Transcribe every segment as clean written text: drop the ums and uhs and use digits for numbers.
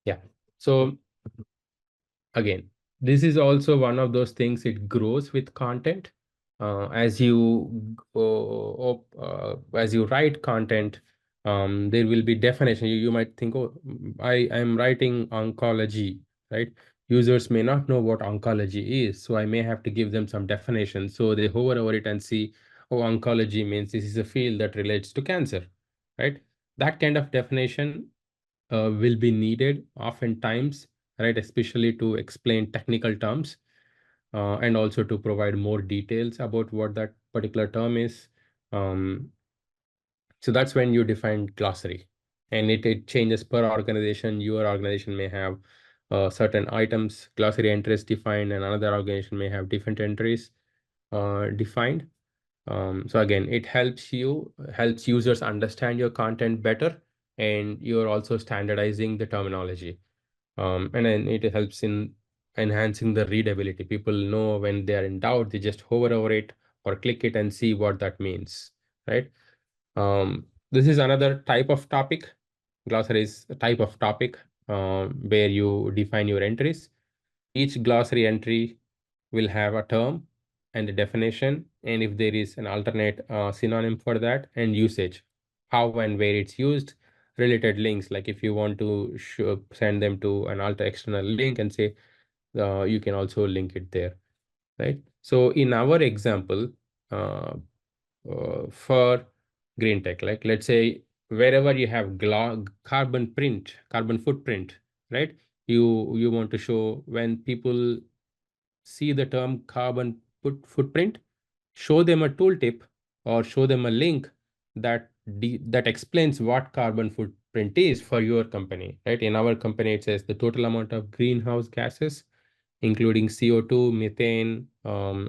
Yeah. So again, this is also one of those things, it grows with content. As you go, as you write content, there will be definition. You might think, oh, I am writing oncology, right? Users may not know what oncology is, so I may have to give them some definition. So they hover over it and see, oh, oncology means this is a field that relates to cancer, right? That kind of definition will be needed oftentimes, right? Especially to explain technical terms, and also to provide more details about what that particular term is. Um, so that's when you define glossary, and it changes per organization. Your organization may have certain items, glossary entries defined, and another organization may have different entries defined. So again, it helps users understand your content better, and you're also standardizing the terminology. And then it helps in enhancing the readability. People know when they are in doubt, they just hover over it or click it and see what that means, right? This is another type of topic. Glossary is a type of topic where you define your entries. Each glossary entry will have a term and a definition, and if there is an alternate synonym for that, and usage, how and where it's used, related links, like if you want to send them to an alter external link and say, you can also link it there, right? So in our example, uh, for green tech, like let's say wherever you have carbon footprint, right? You want to show when people see the term footprint, show them a tooltip or show them a link that explains what carbon footprint is for your company, right? In our company, it says the total amount of greenhouse gases, including CO2, methane,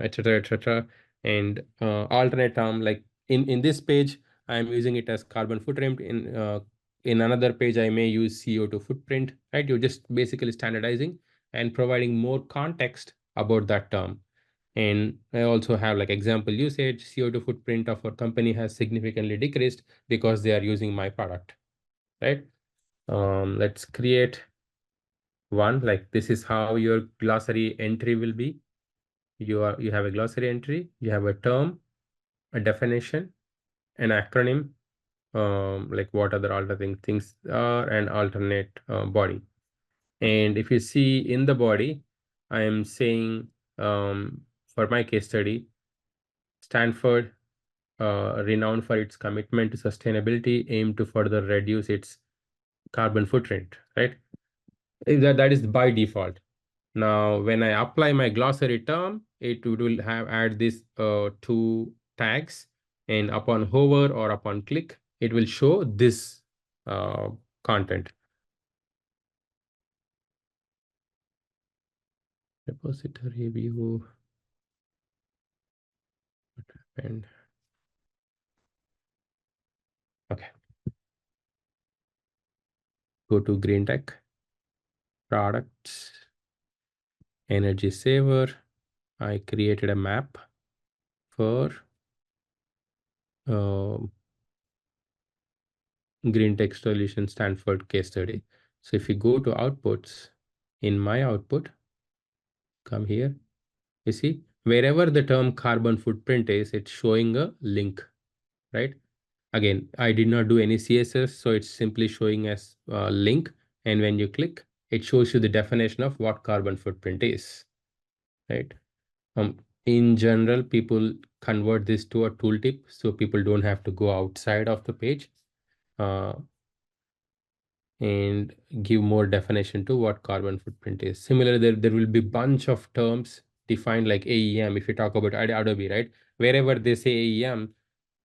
etc., etc. And alternate term, like in this page, I am using it as carbon footprint. In another page, I may use CO2 footprint, right? You're just basically standardizing and providing more context about that term. And I also have like example usage, CO2 footprint of our company has significantly decreased because they are using my product, right? Let's create one. Like this is how your glossary entry will be. You have a glossary entry, you have a term, a definition, an acronym, like what other alternate things are, and alternate body. And if you see in the body, I am saying, for my case study, Stanford, renowned for its commitment to sustainability, aim to further reduce its carbon footprint, right? That is by default. Now, when I apply my glossary term, it will have add these two tags, and upon hover or upon click, it will show this uh, content. Repository view and okay, go to green tech, products, energy saver. I created a map for uh, green tech solution Stanford case study. So if you go to outputs, in my output, come here, you see wherever the term carbon footprint is, it's showing a link, right? Again, I did not do any CSS, so it's simply showing as a link. And when you click, it shows you the definition of what carbon footprint is, right? In general, people convert this to a tooltip, so people don't have to go outside of the page. And give more definition to what carbon footprint is. Similarly, there will be bunch of terms defined like AEM. If you talk about Adobe, right? Wherever they say AEM,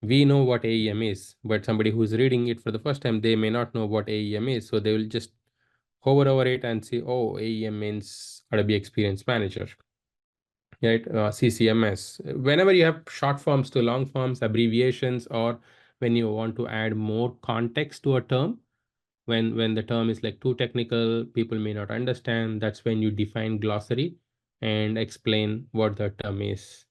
we know what AEM is, but somebody who's reading it for the first time, they may not know what AEM is. So they will just hover over it and say, oh, AEM means Adobe Experience Manager, right? CCMS. Whenever you have short forms to long forms, abbreviations, or when you want to add more context to a term, when the term is like too technical, people may not understand. That's when you define glossary and explain what the term is.